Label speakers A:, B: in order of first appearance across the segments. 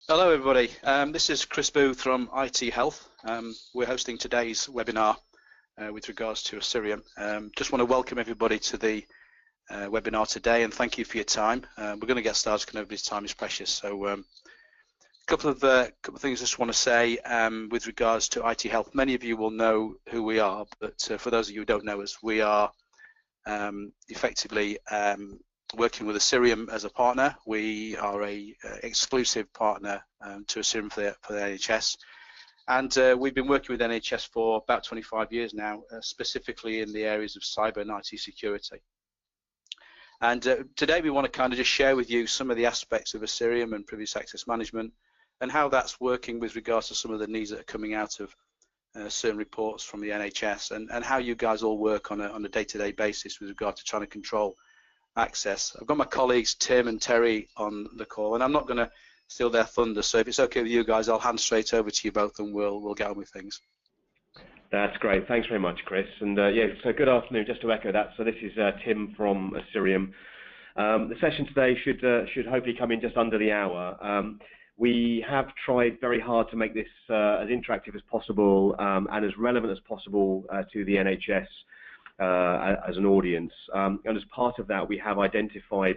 A: Hello everybody, this is Chris Booth from IT Health. We're hosting today's webinar with regards to Osirium. Just want to welcome everybody to the webinar today and thank you for your time. We're going to get started because nobody's time is precious. So a couple of things I just want to say with regards to IT Health. Many of you will know who we are, but for those of you who don't know us, we are effectively working with Osirium as a partner. We are a exclusive partner to Osirium for the NHS, and we've been working with NHS for about 25 years now, specifically in the areas of cyber and IT security. And today we want to kind of just share with you some of the aspects of Osirium and privileged access management and how that's working with regards to some of the needs that are coming out of certain reports from the NHS, and how you guys all work on a day-to-day basis with regard to trying to control access. I've got my colleagues Tim and Terry on the call, and I'm not going to steal their thunder, so if it's okay with you guys, I'll hand straight over to you both and we'll get on with things.
B: That's great. Thanks very much, Chris. And yeah, so good afternoon. Just to echo that, so this is Tim from Osirium. The session today should hopefully come in just under the hour. We have tried very hard to make this as interactive as possible and as relevant as possible to the NHS as an audience. And as part of that, we have identified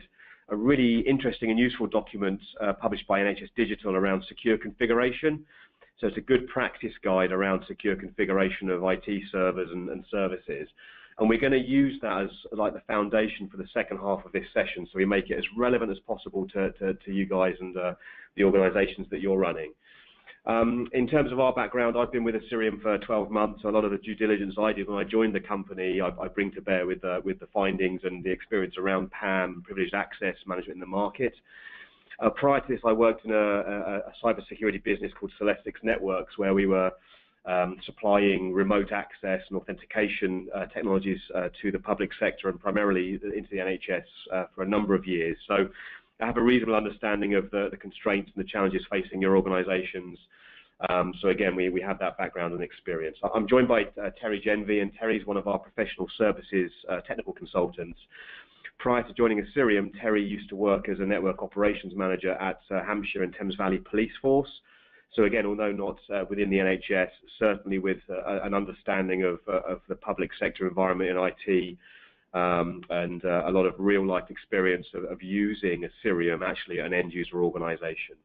B: a really interesting and useful document published by NHS Digital around secure configuration. So it's a good practice guide around secure configuration of IT servers and services. And we're going to use that as like the foundation for the second half of this session, so we make it as relevant as possible to you guys and the organizations that you're running. In terms of our background, I've been with Osirium for 12 months. A lot of the due diligence I did when I joined the company, I bring to bear with the findings and the experience around PAM, privileged access management in the market. Prior to this, I worked in a cybersecurity business called Celestix Networks, where we were supplying remote access and authentication technologies to the public sector and primarily into the NHS for a number of years. So I have a reasonable understanding of the constraints and the challenges facing your organizations. So again, we have that background and experience. I'm joined by Terry Genvy, and Terry's one of our professional services technical consultants. Prior to joining Osirium, Terry used to work as a network operations manager at Hampshire and Thames Valley Police Force. So again, although not within the NHS, certainly with an understanding of the public sector environment in IT, and a lot of real-life experience of using Osirium actually at an end-user organization.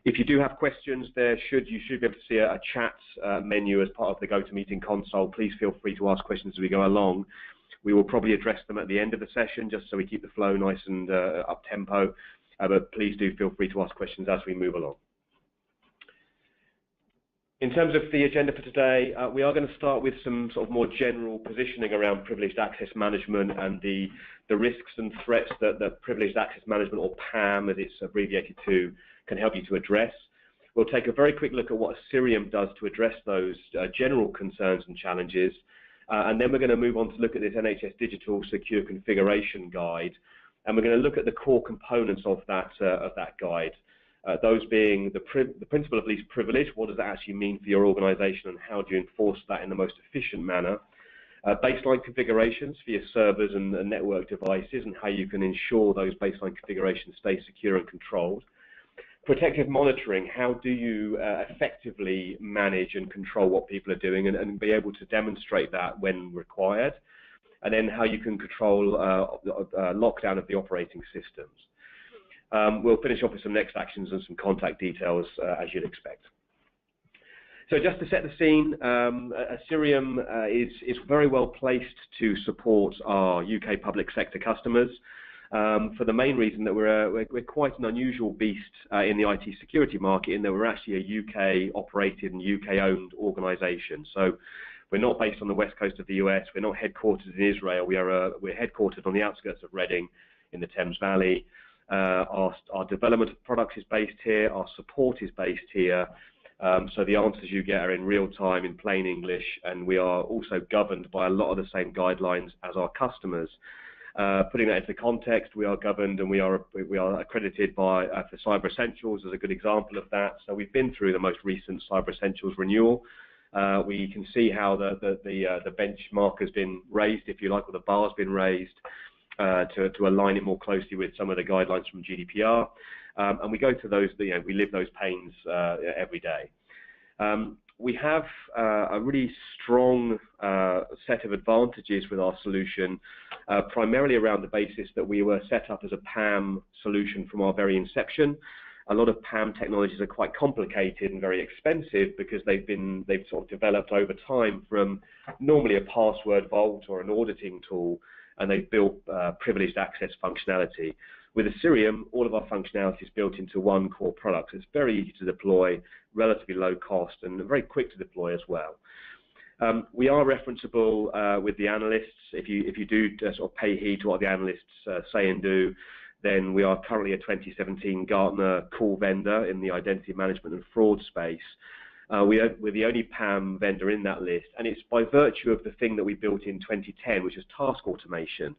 B: If you do have questions, you should be able to see a chat menu as part of the GoToMeeting console. Please feel free to ask questions as we go along. We will probably address them at the end of the session, just so we keep the flow nice and up-tempo, but please do feel free to ask questions as we move along. In terms of the agenda for today, we are going to start with some sort of more general positioning around privileged access management and the risks and threats that privileged access management, or PAM as it's abbreviated to, can help you to address. We'll take a very quick look at what Osirium does to address those general concerns and challenges, and then we're going to move on to look at this NHS Digital Secure Configuration Guide, and we're going to look at the core components of that guide. Those being the principle of least privilege. What does that actually mean for your organization, and how do you enforce that in the most efficient manner? Baseline configurations for your servers and network devices, and how you can ensure those baseline configurations stay secure and controlled. Protective monitoring. How do you effectively manage and control what people are doing and be able to demonstrate that when required? And then how you can control lockdown of the operating systems. We'll finish off with some next actions and some contact details, as you'd expect. So just to set the scene, Osirium is very well placed to support our UK public sector customers for the main reason that we're quite an unusual beast in the IT security market, in that we're actually a UK operated and UK owned organisation. So we're not based on the west coast of the US. We're not headquartered in Israel. We're headquartered on the outskirts of Reading in the Thames Valley. Our development of products is based here, our support is based here, so the answers you get are in real time in plain English, and we are also governed by a lot of the same guidelines as our customers. Putting that into context, we are governed and we are accredited by for Cyber Essentials as a good example of that. So we've been through the most recent Cyber Essentials renewal. We can see how the benchmark has been raised, if you like, or the bar has been raised. To align it more closely with some of the guidelines from GDPR. and we go to those, we live those pains every day. We have a really strong set of advantages with our solution, primarily around the basis that we were set up as a PAM solution from our very inception. A lot of PAM technologies are quite complicated and very expensive because they've sort of developed over time from normally a password vault or an auditing tool, and they've built privileged access functionality. With Osirium, all of our functionality is built into one core product. So it's very easy to deploy, relatively low cost, and very quick to deploy as well. We are referenceable with the analysts. If you do sort of pay heed to what the analysts say and do, then we are currently a 2017 Gartner core vendor in the identity management and fraud space. We're the only PAM vendor in that list, and it's by virtue of the thing that we built in 2010, which is task automation.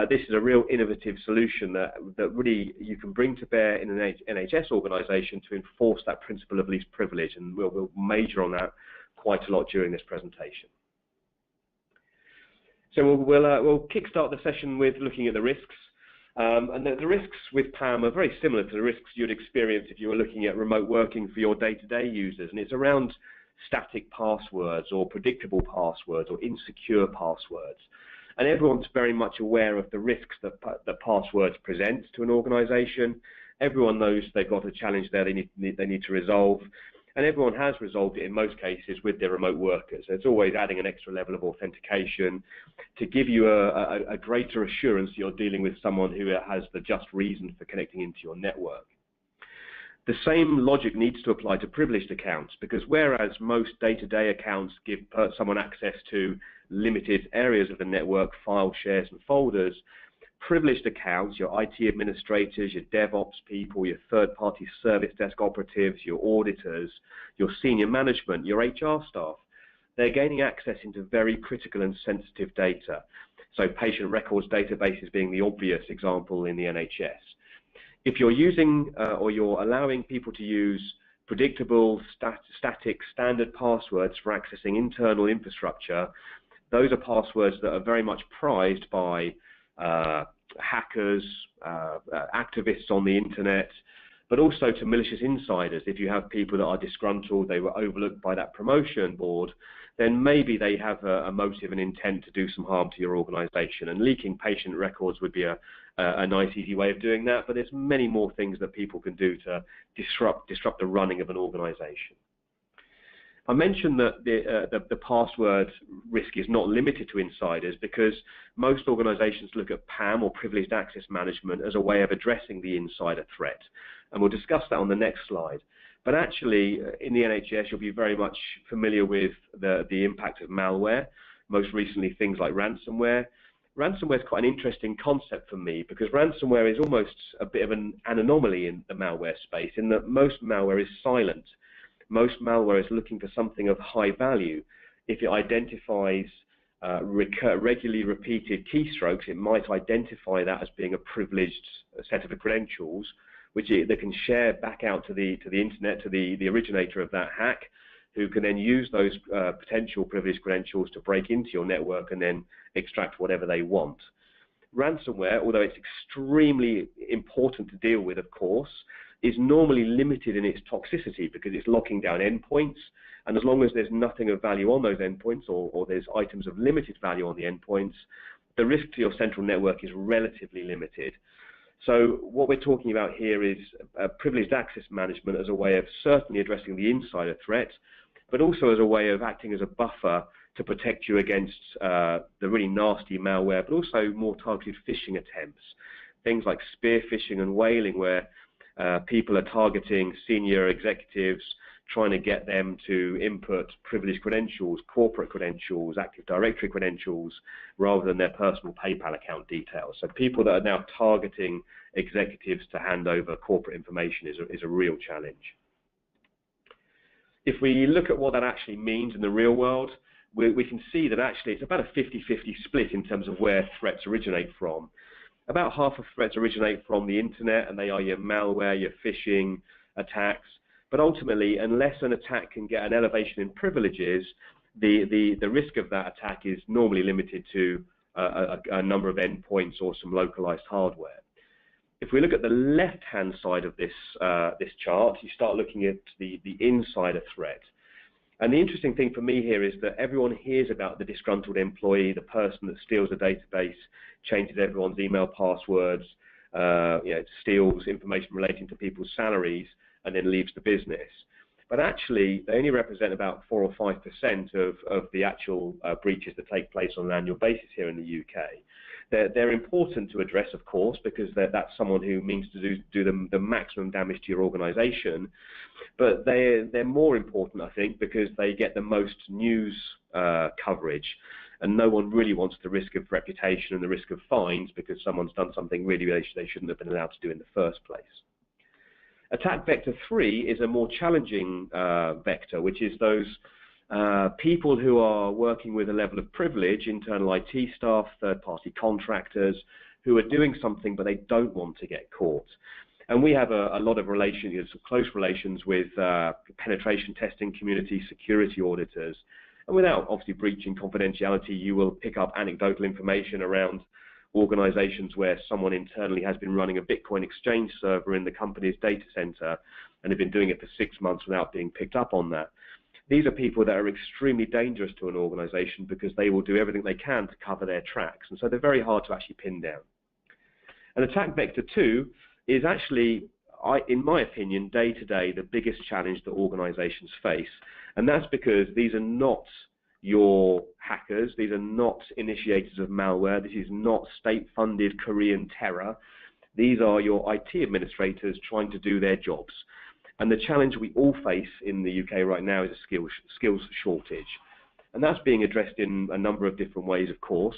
B: This is a real innovative solution that really you can bring to bear in an NHS organisation to enforce that principle of least privilege, and we'll major on that quite a lot during this presentation. So we'll kickstart the session with looking at the risks. And the risks with PAM are very similar to the risks you'd experience if you were looking at remote working for your day-to-day users, and it's around static passwords or predictable passwords or insecure passwords. And everyone's very much aware of the risks that passwords present to an organisation. Everyone knows they've got a challenge there they need to resolve, and everyone has resolved it in most cases with their remote workers. So it's always adding an extra level of authentication to give you a greater assurance that you're dealing with someone who has the just reason for connecting into your network. The same logic needs to apply to privileged accounts, because whereas most day-to-day accounts give someone access to limited areas of the network, file shares and folders, privileged accounts, your IT administrators, your DevOps people, your third-party service desk operatives, your auditors, your senior management, your HR staff, they're gaining access into very critical and sensitive data. So patient records databases being the obvious example in the NHS. If you're using or you're allowing people to use predictable, static, standard passwords for accessing internal infrastructure, those are passwords that are very much prized by hackers, activists on the internet, but also to malicious insiders. If you have people that are disgruntled, they were overlooked by that promotion board, then maybe they have a motive and intent to do some harm to your organization. And leaking patient records would be a nice, easy way of doing that, but there's many more things that people can do to disrupt the running of an organization. I mentioned that the password risk is not limited to insiders because most organizations look at PAM or privileged access management as a way of addressing the insider threat. And we'll discuss that on the next slide. But actually, in the NHS, you'll be very much familiar with the impact of malware, most recently things like ransomware. Ransomware is quite an interesting concept for me because ransomware is almost a bit of an anomaly in the malware space in that most malware is silent. Most malware is looking for something of high value. If it identifies regularly repeated keystrokes, it might identify that as being a privileged set of credentials, which they can share back out to the internet, to the originator of that hack, who can then use those potential privileged credentials to break into your network and then extract whatever they want. Ransomware, although it's extremely important to deal with, of course, is normally limited in its toxicity because it's locking down endpoints, and as long as there's nothing of value on those endpoints or there's items of limited value on the endpoints, the risk to your central network is relatively limited. So what we're talking about here is privileged access management as a way of certainly addressing the insider threat, but also as a way of acting as a buffer to protect you against the really nasty malware, but also more targeted phishing attempts. Things like spear phishing and whaling, where people are targeting senior executives, trying to get them to input privileged credentials, corporate credentials, Active Directory credentials, rather than their personal PayPal account details. So people that are now targeting executives to hand over corporate information is a real challenge. If we look at what that actually means in the real world, we can see that actually it's about a 50-50 split in terms of where threats originate from. About half of threats originate from the internet, and they are your malware, your phishing attacks. But ultimately, unless an attack can get an elevation in privileges, the risk of that attack is normally limited to a number of endpoints or some localized hardware. If we look at the left-hand side of this this chart, you start looking at the insider threat. And the interesting thing for me here is that everyone hears about the disgruntled employee, the person that steals a database, changes everyone's email passwords, steals information relating to people's salaries, and then leaves the business. But actually, they only represent about 4 or 5% of the actual breaches that take place on an annual basis here in the UK. They're important to address, of course, because that's someone who means to do the maximum damage to your organisation. But they're more important, I think, because they get the most news coverage, and no one really wants the risk of reputation and the risk of fines because someone's done something really they shouldn't have been allowed to do in the first place. Attack vector 3 is a more challenging vector, which is those people who are working with a level of privilege, internal IT staff, third-party contractors, who are doing something but they don't want to get caught. And we have a lot of relations, close relations with penetration testing community, security auditors. And without obviously breaching confidentiality, you will pick up anecdotal information around organizations where someone internally has been running a Bitcoin exchange server in the company's data center and have been doing it for 6 months without being picked up on that. These are people that are extremely dangerous to an organization because they will do everything they can to cover their tracks. And so they're very hard to actually pin down. And attack vector 2 is actually, in my opinion, day to day, the biggest challenge that organizations face. And that's because these are not your hackers, these are not initiators of malware, this is not state-funded Korean terror. These are your IT administrators trying to do their jobs. And the challenge we all face in the UK right now is a skills shortage. And that's being addressed in a number of different ways, of course.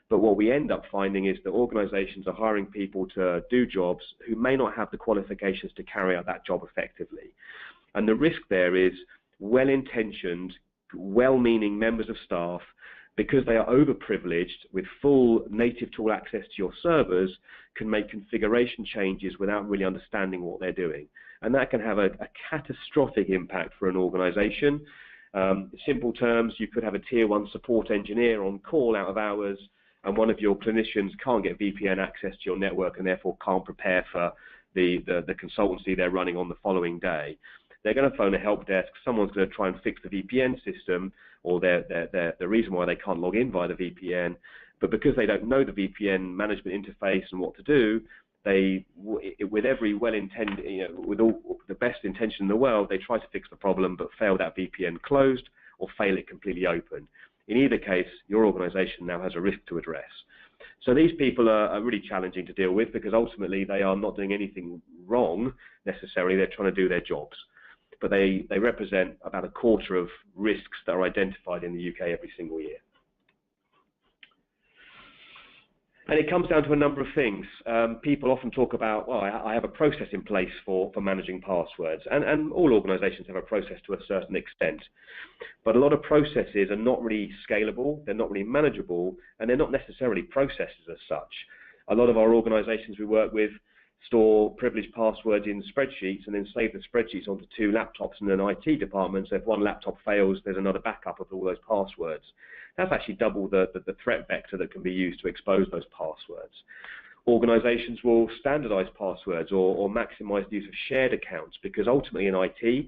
B: But what we end up finding is that organizations are hiring people to do jobs who may not have the qualifications to carry out that job effectively. And the risk there is well-intentioned, well-meaning members of staff, because they are overprivileged with full native tool access to your servers, can make configuration changes without really understanding what they're doing. And that can have a catastrophic impact for an organization. Simple terms, you could have a tier 1 support engineer on call out of hours, and one of your clinicians can't get VPN access to your network and therefore can't prepare for the consultancy they're running on the following day. They're going to phone a help desk, someone's going to try and fix the VPN system or the reason why they can't log in via the VPN, but because they don't know the VPN management interface and what to do, with every well-intended, with all the best intention in the world, they try to fix the problem but fail that VPN closed or fail it completely open. In either case, your organization now has a risk to address. So these people are really challenging to deal with because ultimately they are not doing anything wrong necessarily, they're trying to do their jobs. But they represent about a quarter of risks that are identified in the UK every single year. And it comes down to a number of things. People often talk about, well, I have a process in place for managing passwords. And all organizations have a process to a certain extent. But a lot of processes are not really scalable, they're not really manageable, and they're not necessarily processes as such. A lot of our organizations we work with store privileged passwords in spreadsheets and then save the spreadsheets onto 2 laptops in an IT department, so if one laptop fails, there's another backup of all those passwords. That's actually double the threat vector that can be used to expose those passwords. Organizations will standardize passwords or maximize the use of shared accounts because ultimately in IT,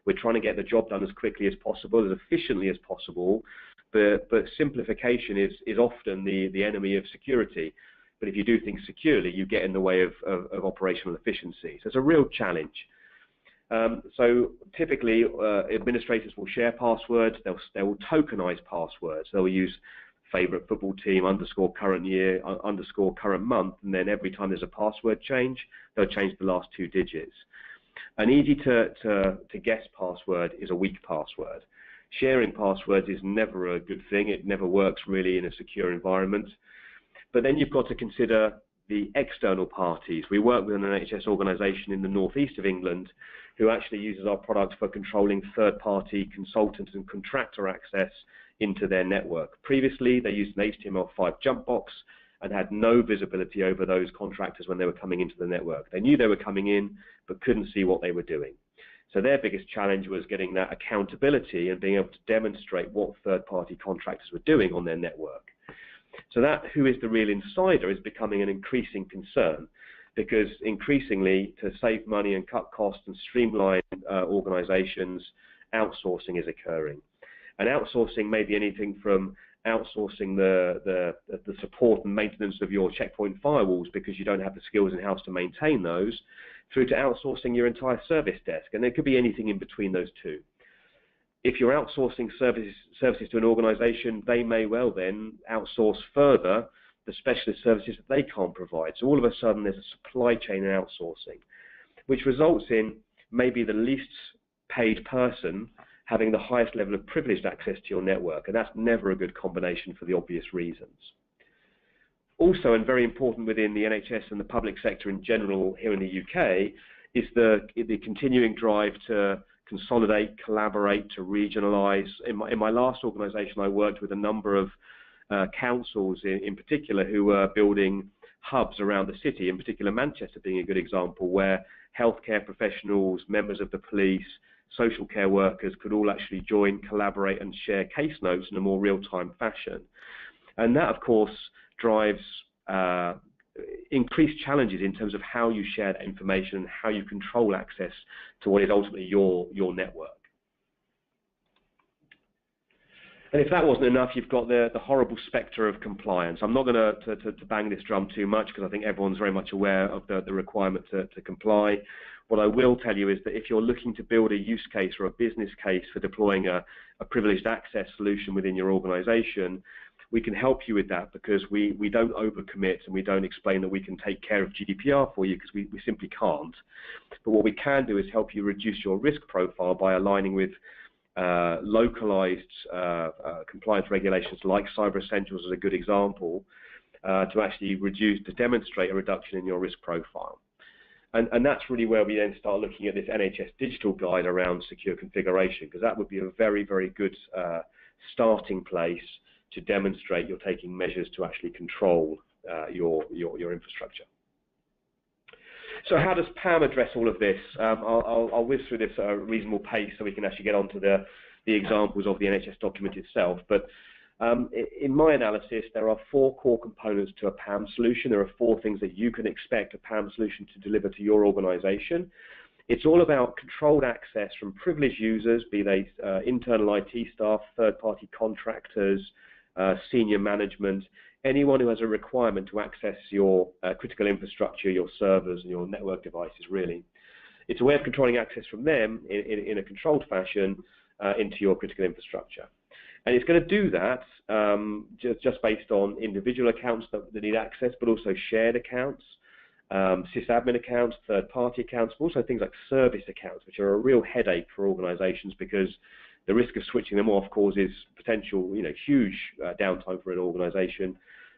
B: we're trying to get the job done as quickly as possible, as efficiently as possible, but simplification is often the enemy of security. But if you do things securely, you get in the way of operational efficiency. So it's a real challenge. So typically, administrators will share passwords. They will tokenize passwords. They'll use favorite football team _ current year _ current month, and then every time there's a password change, they'll change the last 2 digits. An easy to guess password is a weak password. Sharing passwords is never a good thing. It never works really in a secure environment. But then you've got to consider the external parties. We work with an NHS organisation in the northeast of England who actually uses our product for controlling third-party consultants and contractor access into their network. Previously, they used an HTML5 jump box and had no visibility over those contractors when they were coming into the network. They knew they were coming in, but couldn't see what they were doing. So their biggest challenge was getting that accountability and being able to demonstrate what third-party contractors were doing on their network. So that who is the real insider is becoming an increasing concern because increasingly, to save money and cut costs and streamline organizations, outsourcing is occurring. And outsourcing may be anything from outsourcing the support and maintenance of your checkpoint firewalls because you don't have the skills in-house to maintain those, through to outsourcing your entire service desk. And there could be anything in between those two. If you're outsourcing services to an organization, they may well then outsource further the specialist services that they can't provide. So all of a sudden there's a supply chain in outsourcing, which results in maybe the least paid person having the highest level of privileged access to your network, and that's never a good combination for the obvious reasons. Also, and very important within the NHS and the public sector in general here in the UK, is the continuing drive to consolidate, collaborate, to regionalise. In my last organisation, I worked with a number of councils in particular who were building hubs around the city, in particular Manchester being a good example, where healthcare professionals, members of the police, social care workers could all actually join, collaborate and share case notes in a more real-time fashion. And that, of course, drives increased challenges in terms of how you share that information and how you control access to what is ultimately your network. And if that wasn't enough, you've got the horrible spectre of compliance. I'm not going to bang this drum too much because I think everyone's very much aware of the requirement to comply. What I will tell you is that if you're looking to build a use case or a business case for deploying a privileged access solution within your organization, we can help you with that because we don't overcommit and we don't explain that we can take care of GDPR for you because we simply can't. But what we can do is help you reduce your risk profile by aligning with localized compliance regulations like Cyber Essentials is a good example to actually demonstrate a reduction in your risk profile. And that's really where we then start looking at this NHS Digital guide around secure configuration, because that would be a very, very good starting place to demonstrate you're taking measures to actually control your infrastructure. So how does PAM address all of this? I'll whiz through this at a reasonable pace so we can actually get onto the examples of the NHS document itself. But in my analysis, there are 4 core components to a PAM solution. There are 4 things that you can expect a PAM solution to deliver to your organization. It's all about controlled access from privileged users, be they internal IT staff, third-party contractors, senior management, anyone who has a requirement to access your critical infrastructure, your servers and your network devices, really. It's a way of controlling access from them in a controlled fashion into your critical infrastructure. And it's going to do that just based on individual accounts that need access, but also shared accounts, sysadmin accounts, third-party accounts, but also things like service accounts, which are a real headache for organizations because the risk of switching them off causes potential, huge downtime for an organization,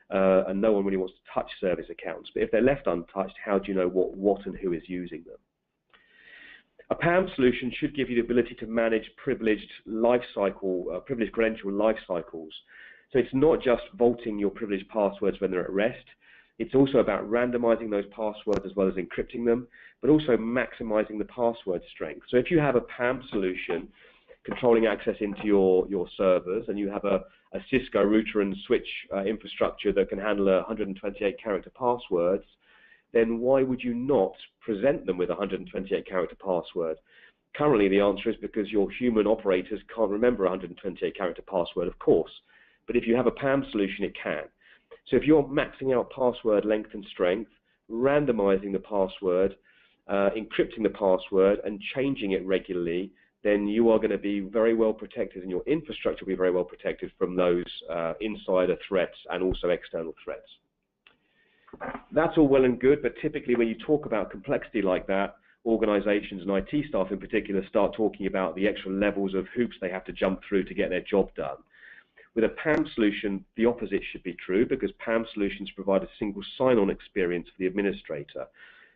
B: and no one really wants to touch service accounts. But if they're left untouched, how do you know what and who is using them? A PAM solution should give you the ability to manage privileged credential life cycles. So it's not just vaulting your privileged passwords when they're at rest. It's also about randomizing those passwords as well as encrypting them, but also maximizing the password strength. So if you have a PAM solution controlling access into your servers, and you have a Cisco router and switch infrastructure that can handle 128 character passwords, then why would you not present them with a 128 character password? Currently, the answer is because your human operators can't remember a 128 character password, of course. But if you have a PAM solution, it can. So if you're maxing out password length and strength, randomizing the password, encrypting the password, and changing it regularly, then you are going to be very well protected, and your infrastructure will be very well protected from those insider threats and also external threats. That's all well and good, but typically when you talk about complexity like that, organizations and IT staff in particular start talking about the extra levels of hoops they have to jump through to get their job done. With a PAM solution, the opposite should be true, because PAM solutions provide a single sign-on experience for the administrator.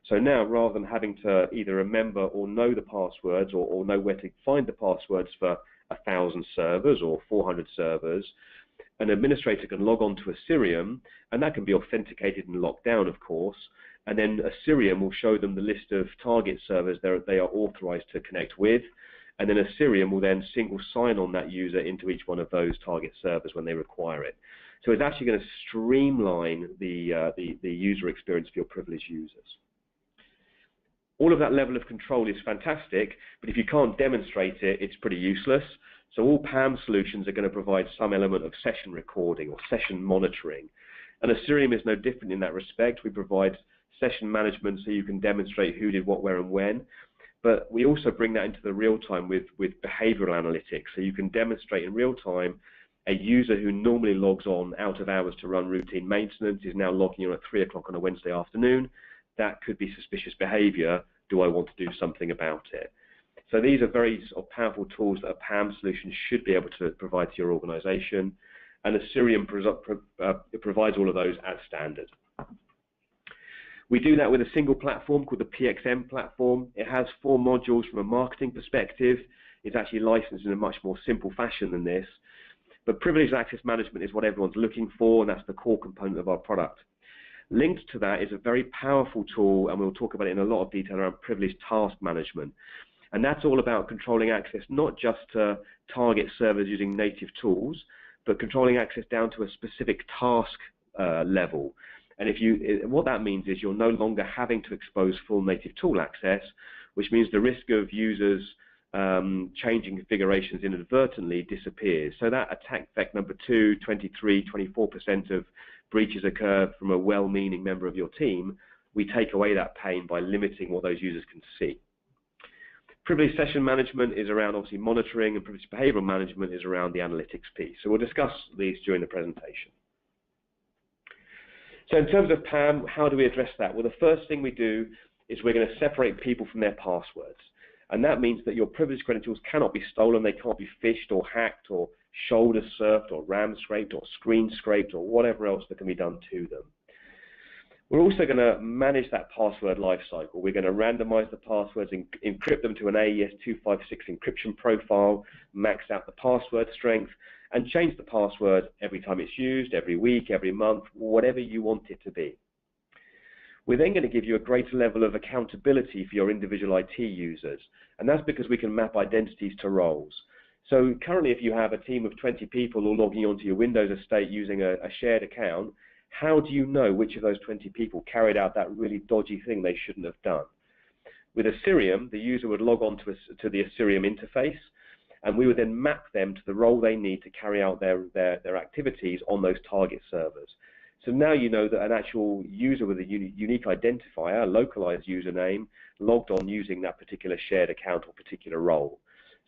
B: So now, rather than having to either remember or know the passwords or know where to find the passwords for 1,000 servers or 400 servers, an administrator can log on to Osirium, and that can be authenticated and locked down, of course, and then Osirium will show them the list of target servers they are authorized to connect with, and then Osirium will then single sign on that user into each one of those target servers when they require it. So it's actually going to streamline the user experience for your privileged users. All of that level of control is fantastic, but if you can't demonstrate it, it's pretty useless. So all PAM solutions are going to provide some element of session recording or session monitoring. And Osirium is no different in that respect. We provide session management so you can demonstrate who did what, where, and when. But we also bring that into the real time with behavioral analytics. So you can demonstrate in real time a user who normally logs on out of hours to run routine maintenance is now logging on at 3 o'clock on a Wednesday afternoon. That could be suspicious behavior. Do I want to do something about it? So these are very sort of powerful tools that a PAM solution should be able to provide to your organization. And Osirium provides all of those as standard. We do that with a single platform called the PXM platform. It has 4 modules from a marketing perspective. It's actually licensed in a much more simple fashion than this. But privileged access management is what everyone's looking for, and that's the core component of our product. Linked to that is a very powerful tool, and we'll talk about it in a lot of detail, around privileged task management. And that's all about controlling access, not just to target servers using native tools, but controlling access down to a specific task level. And what that means is you're no longer having to expose full native tool access, which means the risk of users changing configurations inadvertently disappears. So that attack vector number 2, 23, 24% of breaches occur from a well-meaning member of your team. We take away that pain by limiting what those users can see. Privileged session management is around obviously monitoring, and privileged behavioral management is around the analytics piece. So we'll discuss these during the presentation. So in terms of PAM, how do we address that? Well, the first thing we do is we're going to separate people from their passwords. And that means that your privileged credentials cannot be stolen, they can't be phished or hacked or shoulder surfed or ram scraped or screen scraped or whatever else that can be done to them. We're also going to manage that password lifecycle. We're going to randomize the passwords, encrypt them to an AES 256 encryption profile, max out the password strength, and change the password every time it's used, every week, every month, whatever you want it to be. We're then going to give you a greater level of accountability for your individual IT users, and that's because we can map identities to roles. So currently, if you have a team of 20 people all logging onto your Windows estate using a shared account, how do you know which of those 20 people carried out that really dodgy thing they shouldn't have done? With Osirium, the user would log on to the Osirium interface, and we would then map them to the role they need to carry out their activities on those target servers. So now you know that an actual user with a unique identifier, a localized username, logged on using that particular shared account or particular role.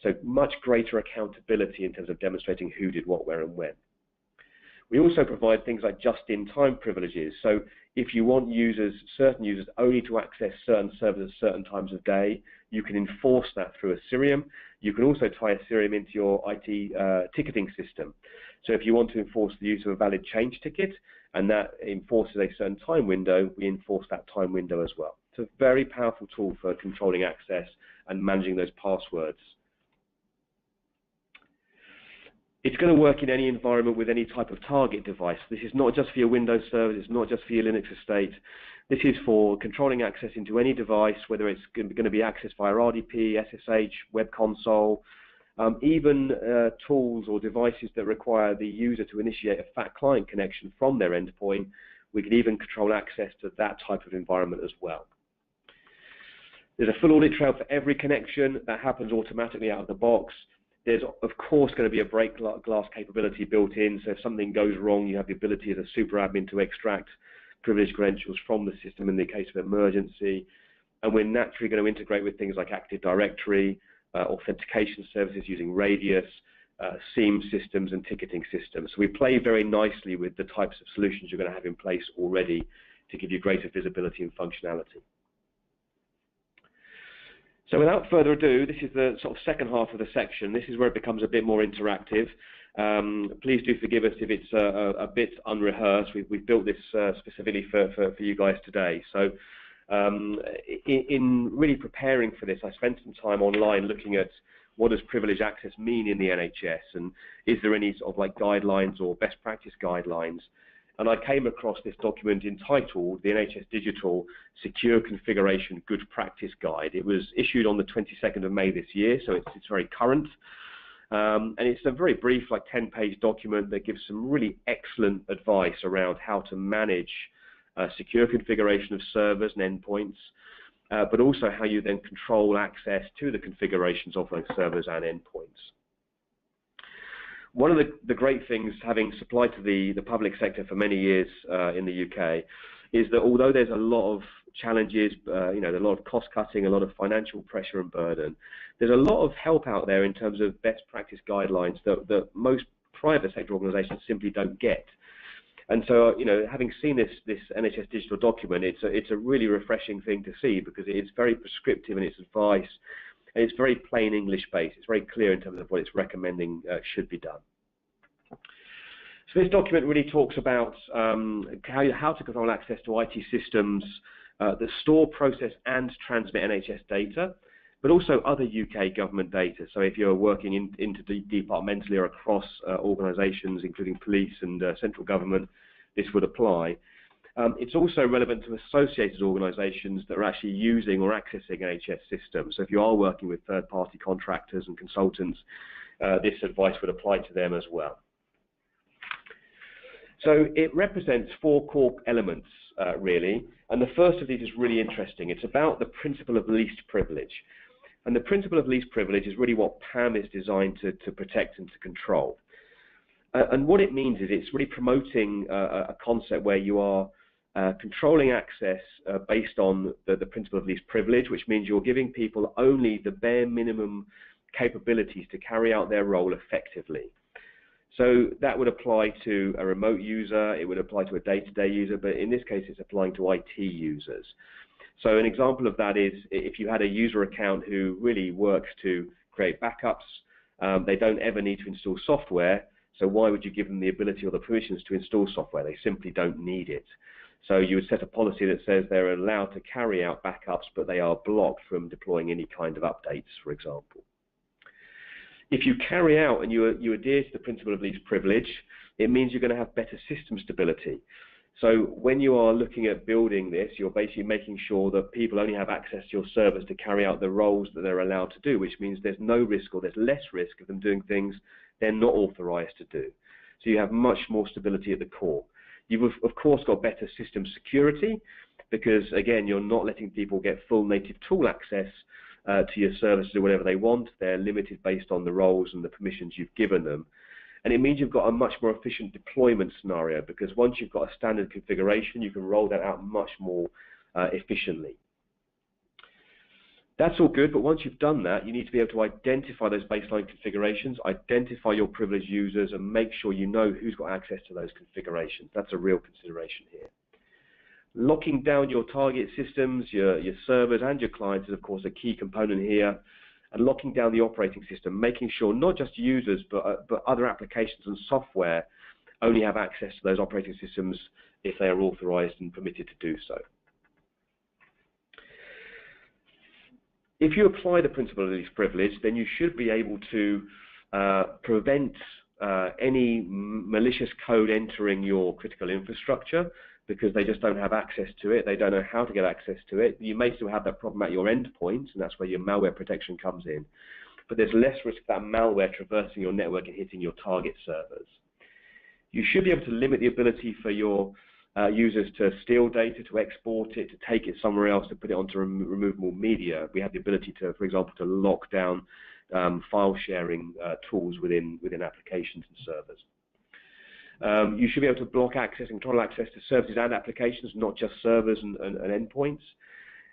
B: So much greater accountability in terms of demonstrating who did what, where, and when. We also provide things like just-in-time privileges. So if you want certain users only to access certain servers at certain times of day, you can enforce that through Osirium. You can also tie Osirium into your IT ticketing system. So if you want to enforce the use of a valid change ticket, and that enforces a certain time window, we enforce that time window as well. It's a very powerful tool for controlling access and managing those passwords. It's going to work in any environment with any type of target device. This is not just for your Windows servers, it's not just for your Linux estate. This is for controlling access into any device, whether it's going to be accessed via RDP, SSH, web console, even tools or devices that require the user to initiate a fat client connection from their endpoint. We can even control access to that type of environment as well. There's a full audit trail for every connection that happens automatically out of the box. There's, of course, going to be a break glass capability built in, so if something goes wrong, you have the ability as a super admin to extract privileged credentials from the system in the case of emergency. And we're naturally going to integrate with things like Active Directory, authentication services using Radius, SIEM systems, and ticketing systems. So we play very nicely with the types of solutions you're going to have in place already to give you greater visibility and functionality. So without further ado, this is the sort of second half of the section. This is where it becomes a bit more interactive. Please do forgive us if it's a bit unrehearsed. We've built this specifically for you guys today. So in really preparing for this, I spent some time online looking at what does privileged access mean in the NHS, and is there any sort of like guidelines or best practice guidelines. And I came across this document entitled the NHS Digital Secure Configuration Good Practice Guide. It was issued on the 22nd of May this year, so it's very current. And it's a very brief, like 10-page document that gives some really excellent advice around how to manage secure configuration of servers and endpoints, but also how you then control access to the configurations of those servers and endpoints. One of the great things, having supplied to the public sector for many years in the UK, is that although there's a lot of challenges, you know, a lot of cost cutting, a lot of financial pressure and burden, there's a lot of help out there in terms of best practice guidelines that most private sector organisations simply don't get. And so, you know, having seen this NHS Digital document, it's a really refreshing thing to see, because it's very prescriptive in its advice, and it's very plain English based. It's very clear in terms of what it's recommending should be done. So this document really talks about how to control access to IT systems that store, process and transmit NHS data, but also other UK government data. So if you're working interdepartmentally or across organisations, including police and central government, this would apply. It's also relevant to associated organisations that are actually using or accessing NHS systems. So if you are working with third-party contractors and consultants, this advice would apply to them as well. So it represents 4 core elements, really, and the first of these is really interesting. It's about the principle of least privilege. And the principle of least privilege is really what PAM is designed to protect and to control. And what it means is it's really promoting a concept where you are controlling access based on the principle of least privilege, which means you're giving people only the bare minimum capabilities to carry out their role effectively. So that would apply to a remote user, it would apply to a day-to-day user, but in this case it's applying to IT users. So an example of that is if you had a user account who really works to create backups, they don't ever need to install software, so why would you give them the ability or the permissions to install software? They simply don't need it. So you would set a policy that says they're allowed to carry out backups, but they are blocked from deploying any kind of updates, for example. If you carry out and you adhere to the principle of least privilege, it means you're going to have better system stability. So when you are looking at building this, you're basically making sure that people only have access to your servers to carry out the roles that they're allowed to do, which means there's no risk or there's less risk of them doing things they're not authorized to do. So you have much more stability at the core. You've of course got better system security, because again, you're not letting people get full native tool access to your servers to do whatever they want. They're limited based on the roles and the permissions you've given them. And it means you've got a much more efficient deployment scenario, because once you've got a standard configuration, you can roll that out much more efficiently. That's all good, but once you've done that, you need to be able to identify those baseline configurations, identify your privileged users, and make sure you know who's got access to those configurations. That's a real consideration here. Locking down your target systems, your servers and your clients is of course a key component here. And locking down the operating system, making sure not just users but other applications and software only have access to those operating systems if they are authorized and permitted to do so. If you apply the principle of least privilege, then you should be able to prevent any malicious code entering your critical infrastructure, because they just don't have access to it. They don't know how to get access to it. You may still have that problem at your endpoints, and that's where your malware protection comes in. But there's less risk of that malware traversing your network and hitting your target servers. You should be able to limit the ability for your users to steal data, to export it, to take it somewhere else, to put it onto removable media. We have the ability to, for example, to lock down file sharing tools within applications and servers. You should be able to block access and control access to services and applications, not just servers and endpoints.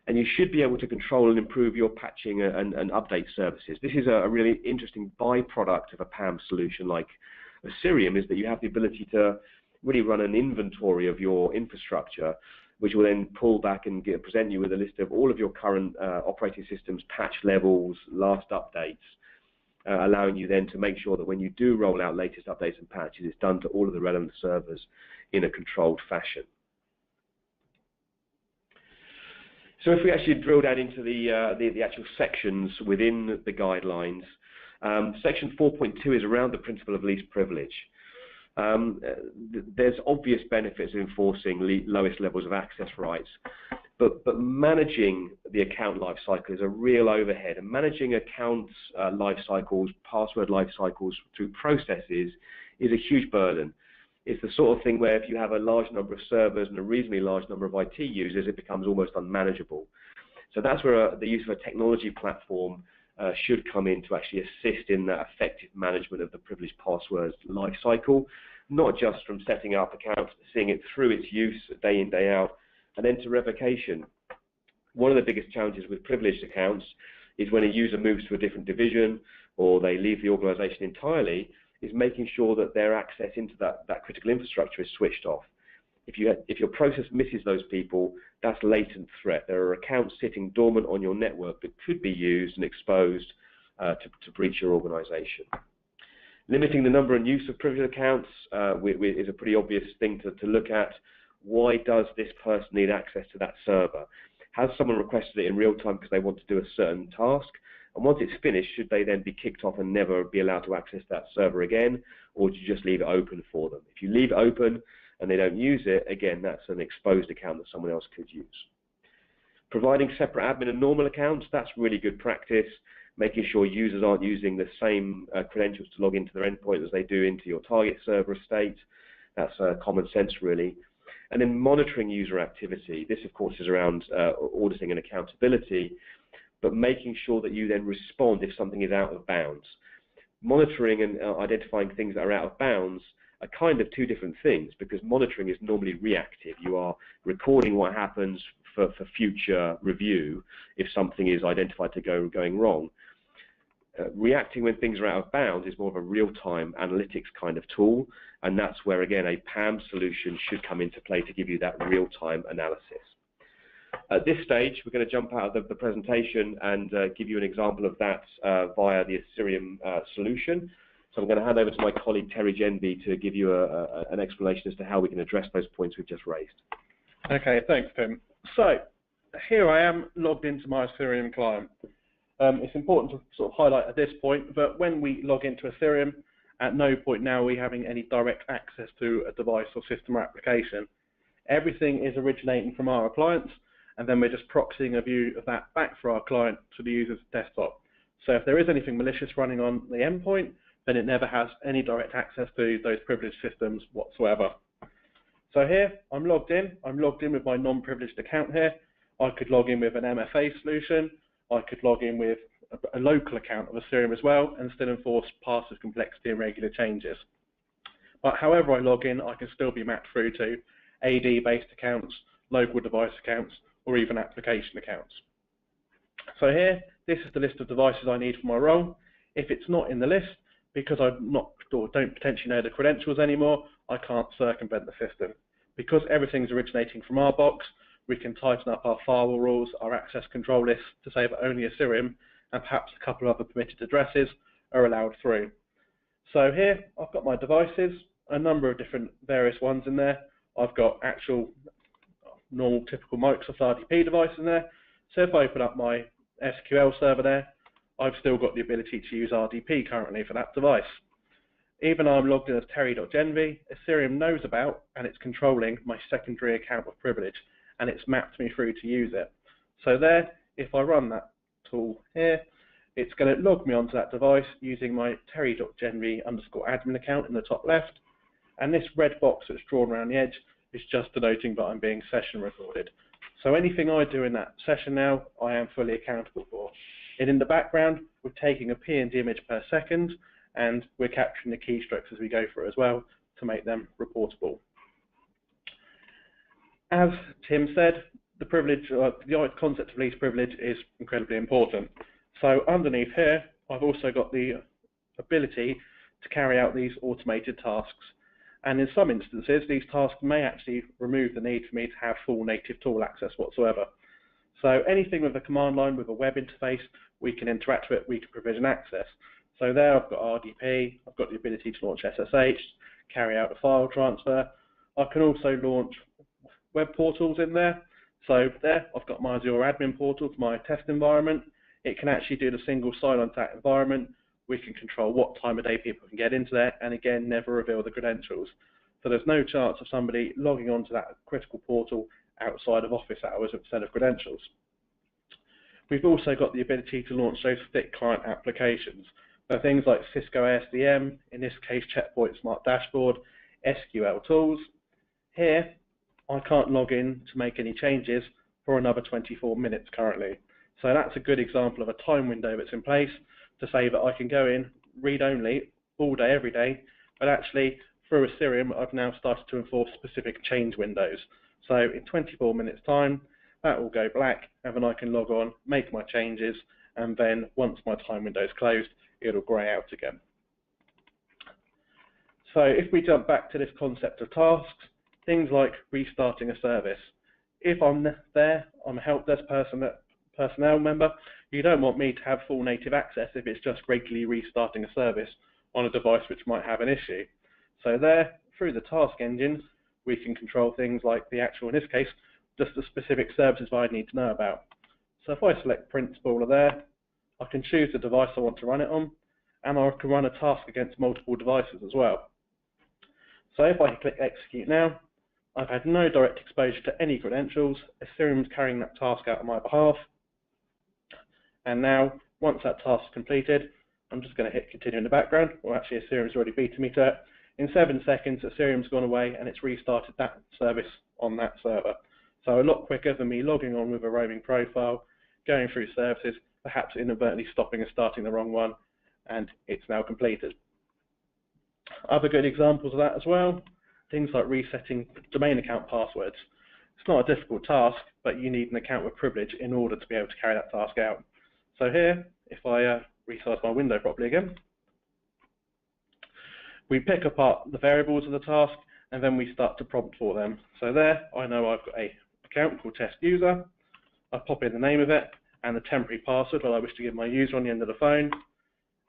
B: And you should be able to control and improve your patching and update services. This is a really interesting byproduct of a PAM solution like Osirium, is that you have the ability to really run an inventory of your infrastructure, which will then pull back and present you with a list of all of your current operating systems, patch levels, last updates, allowing you then to make sure that when you do roll out latest updates and patches, it's done to all of the relevant servers in a controlled fashion. So if we actually drill down into the actual sections within the guidelines, section 4.2 is around the principle of least privilege. There's obvious benefits of enforcing lowest levels of access rights, but managing the account lifecycle is a real overhead, and managing accounts life cycles, password life cycles through processes is a huge burden. It's the sort of thing where if you have a large number of servers and a reasonably large number of IT users, it becomes almost unmanageable. So that's where the use of a technology platform should come in to actually assist in that effective management of the privileged passwords life cycle, not just from setting up accounts, but seeing it through its use day in, day out, and then to revocation. One of the biggest challenges with privileged accounts is when a user moves to a different division or they leave the organization entirely, is making sure that their access into that critical infrastructure is switched off. If your process misses those people, that's latent threat. There are accounts sitting dormant on your network that could be used and exposed to breach your organization. Limiting the number and use of privileged accounts is a pretty obvious thing to look at. Why does this person need access to that server? Has someone requested it in real time because they want to do a certain task? And once it's finished, should they then be kicked off and never be allowed to access that server again? Or do you just leave it open for them? If you leave it open and they don't use it, again, that's an exposed account that someone else could use. Providing separate admin and normal accounts, that's really good practice. Making sure users aren't using the same credentials to log into their endpoint as they do into your target server estate. That's common sense, really. And then monitoring user activity. This, of course, is around auditing and accountability, but making sure that you then respond if something is out of bounds. Monitoring and identifying things that are out of bounds are kind of two different things, because monitoring is normally reactive. You are recording what happens for future review if something is identified to going wrong. Reacting when things are out of bounds is more of a real-time analytics kind of tool, and that's where, again, a PAM solution should come into play to give you that real-time analysis. At this stage, we're going to jump out of the presentation and give you an example of that via the Osirium solution. So I'm going to hand over to my colleague Terry Genby to give you an explanation as to how we can address those points we've just raised.
C: Okay, thanks, Tim. So here I am logged into my Osirium client. It's important to sort of highlight at this point that when we log into Osirium, at no point now are we having any direct access to a device or system or application. Everything is originating from our appliance, and then we're just proxying a view of that back for our client to the user's desktop. So if there is anything malicious running on the endpoint, then it never has any direct access to those privileged systems whatsoever. So here, I'm logged in with my non-privileged account here. I could log in with an MFA solution. I could log in with a local account of Osirium as well and still enforce passive complexity and regular changes. But however I log in, I can still be mapped through to AD-based accounts, local device accounts, or even application accounts. So here, this is the list of devices I need for my role. If it's not in the list, because I'm not or don't potentially know the credentials anymore, I can't circumvent the system. Because everything's originating from our box, we can tighten up our firewall rules, our access control lists to say that only Osirium and perhaps a couple of other permitted addresses are allowed through. So here, I've got my devices, a number of different various ones in there. I've got actual normal typical Microsoft RDP device in there. So if I open up my SQL server there, I've still got the ability to use RDP currently for that device. Even though I'm logged in as terry.genv, Osirium knows about and it's controlling my secondary account of privilege, and it's mapped me through to use it. So there, if I run that tool here, it's going to log me onto that device using my terry.genv_admin account in the top left, and this red box that's drawn around the edge is just denoting that I'm being session recorded. So anything I do in that session now, I am fully accountable for. And in the background, we're taking a PNG image per second, and we're capturing the keystrokes as we go through as well to make them reportable. As Tim said, the privilege, the concept of least privilege is incredibly important. So underneath here, I've also got the ability to carry out these automated tasks. And in some instances, these tasks may actually remove the need for me to have full native tool access whatsoever. So anything with a command line with a web interface, we can interact with it, we can provision access. So there I've got RDP, I've got the ability to launch SSH, carry out a file transfer. I can also launch web portals in there. So there I've got my Azure admin portal to my test environment. It can actually do the single sign-on to that environment. We can control what time of day people can get into there, and again, never reveal the credentials. So there's no chance of somebody logging onto that critical portal outside of office hours with a set of credentials. We've also got the ability to launch those thick client applications. So things like Cisco ASDM, in this case Checkpoint Smart Dashboard, SQL tools. Here, I can't log in to make any changes for another 24 minutes currently. So that's a good example of a time window that's in place to say that I can go in, read only, all day, every day, but actually through Osirium, I've now started to enforce specific change windows. So in 24 minutes time, that will go black, and then I can log on, make my changes, and then once my time window is closed, it'll grey out again. So if we jump back to this concept of tasks, things like restarting a service. If I'm there, I'm a help desk personnel member, you don't want me to have full native access if it's just regularly restarting a service on a device which might have an issue. So there, through the task engine, we can control things like the actual, in this case, just the specific services I need to know about. So if I select Principal there, I can choose the device I want to run it on, and I can run a task against multiple devices as well. So if I click Execute now, I've had no direct exposure to any credentials. Osirium's carrying that task out on my behalf. And now, once that task is completed, I'm just going to hit Continue in the background. Well, actually, Osirium's already beaten me to it. In 7 seconds, Osirium's gone away and it's restarted that service on that server. So a lot quicker than me logging on with a roaming profile, going through services, perhaps inadvertently stopping and starting the wrong one, and it's now completed. Other good examples of that as well, things like resetting domain account passwords. It's not a difficult task, but you need an account with privilege in order to be able to carry that task out. So here, if I resize my window properly again, we pick apart the variables of the task, and then we start to prompt for them. So there, I know I've got an account called test user. I pop in the name of it and the temporary password that I wish to give my user on the end of the phone.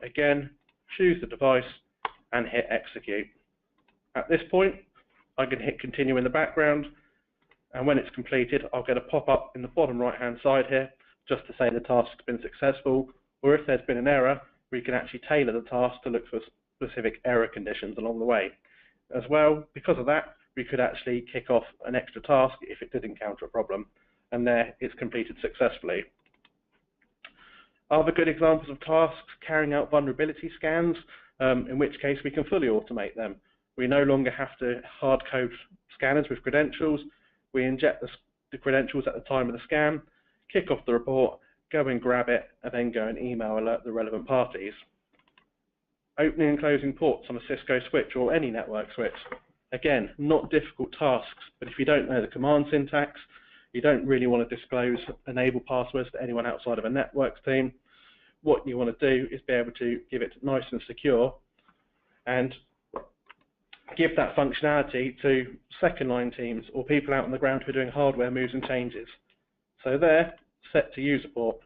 C: Again, choose the device and hit execute. At this point, I can hit continue in the background, and when it's completed, I'll get a pop-up in the bottom right-hand side here just to say the task's been successful, or if there's been an error, we can actually tailor the task to look for specific error conditions along the way. As well, because of that, we could actually kick off an extra task if it did encounter a problem, and there it's completed successfully. Other good examples of tasks, carrying out vulnerability scans, in which case we can fully automate them. We no longer have to hard code scanners with credentials. We inject the credentials at the time of the scan, kick off the report, go and grab it, and then go and email alert the relevant parties. Opening and closing ports on a Cisco switch or any network switch. Again, not difficult tasks, but if you don't know the command syntax, you don't really want to disclose enable passwords to anyone outside of a networks team. What you want to do is be able to give it nice and secure and give that functionality to second line teams or people out on the ground who are doing hardware moves and changes. So there, set to user port.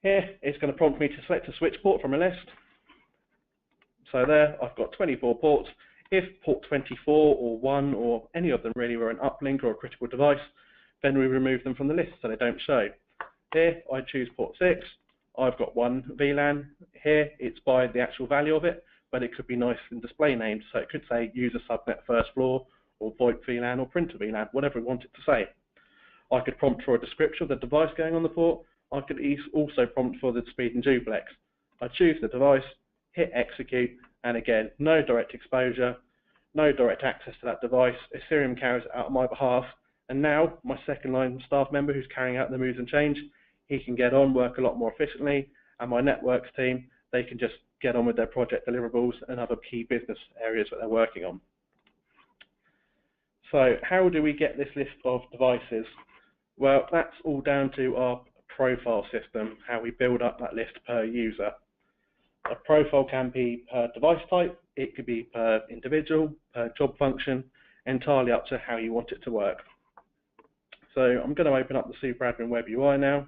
C: Here, it's going to prompt me to select a switch port from a list. So there, I've got 24 ports. If port 24 or 1 or any of them really were an uplink or a critical device, then we remove them from the list so they don't show. Here, I choose port 6. I've got 1 VLAN. Here, it's by the actual value of it, but it could be nice and display named. So it could say user subnet first floor or VoIP VLAN or printer VLAN, whatever we want it to say. I could prompt for a description of the device going on the port. I could also prompt for the speed and duplex. I choose the device, hit execute, and again, no direct exposure, no direct access to that device. Osirium carries it out on my behalf, and now my second line staff member who's carrying out the moves and change, he can get on, work a lot more efficiently, and my networks team, they can just get on with their project deliverables and other key business areas that they're working on. So how do we get this list of devices? Well, that's all down to our profile system, how we build up that list per user. A profile can be per device type, it could be per individual, per job function, entirely up to how you want it to work. So I'm going to open up the SuperAdmin Web UI now,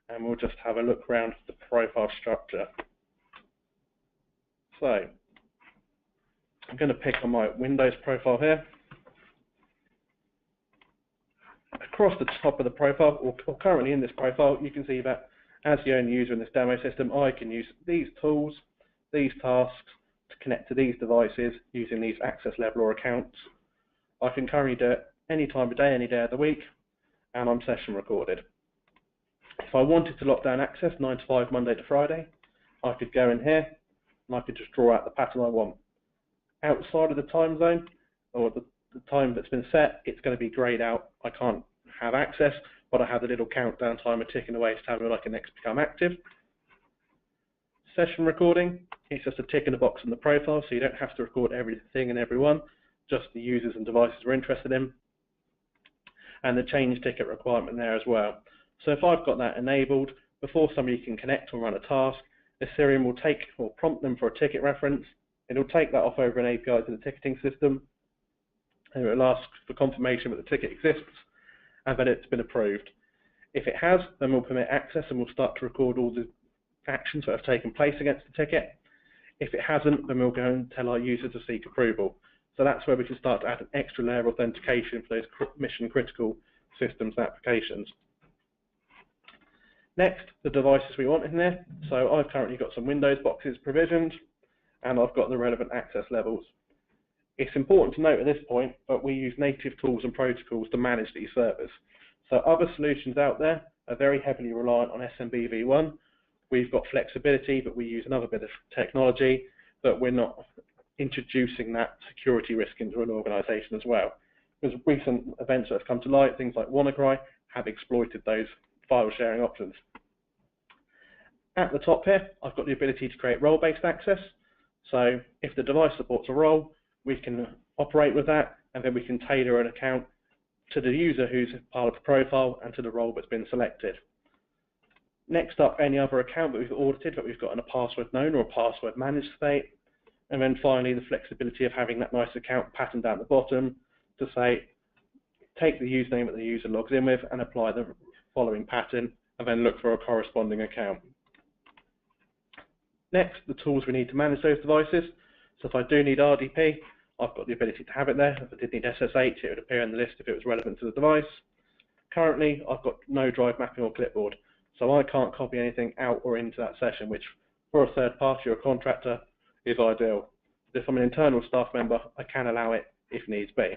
C: and we'll just have a look around the profile structure. So I'm going to pick on my Windows profile here. Across the top of the profile, or currently in this profile, you can see that as the only user in this demo system, I can use these tools, these tasks to connect to these devices using these access level or accounts. I can currently do it any time of day, any day of the week, and I'm session recorded. If I wanted to lock down access 9 to 5, Monday to Friday, I could go in here and I could just draw out the pattern I want. Outside of the time zone, or the time that's been set, it's going to be grayed out. I can't have access, but I have the little countdown timer ticking away to tell me when I can next become active. Session recording, it's just a tick in the box in the profile, so you don't have to record everything and everyone, just the users and devices we're interested in. And the change ticket requirement there as well. So if I've got that enabled, before somebody can connect or run a task, Osirium will take or prompt them for a ticket reference. It'll take that off over an API to the ticketing system, and it will ask for confirmation that the ticket exists and that it's been approved. If it has, then we'll permit access and we'll start to record all the actions that have taken place against the ticket. If it hasn't, then we'll go and tell our user to seek approval. So that's where we can start to add an extra layer of authentication for those mission critical systems and applications. Next, the devices we want in there. So I've currently got some Windows boxes provisioned, and I've got the relevant access levels. It's important to note at this point that we use native tools and protocols to manage these servers. So other solutions out there are very heavily reliant on SMB-v1. We've got flexibility, but we use another bit of technology, but we're not introducing that security risk into an organization as well. There's recent events that have come to light, things like WannaCry have exploited those file sharing options. At the top here, I've got the ability to create role-based access. So if the device supports a role, we can operate with that, and then we can tailor an account to the user who's part of the profile and to the role that's been selected. Next up, any other account that we've audited that we've got in a password known or a password managed state. And then finally, the flexibility of having that nice account pattern down the bottom to say, take the username that the user logs in with and apply the following pattern, and then look for a corresponding account. Next, the tools we need to manage those devices. So if I do need RDP, I've got the ability to have it there. If I did need SSH, it would appear in the list if it was relevant to the device. Currently, I've got no drive mapping or clipboard, so I can't copy anything out or into that session, which for a third party or a contractor is ideal. If I'm an internal staff member, I can allow it if needs be.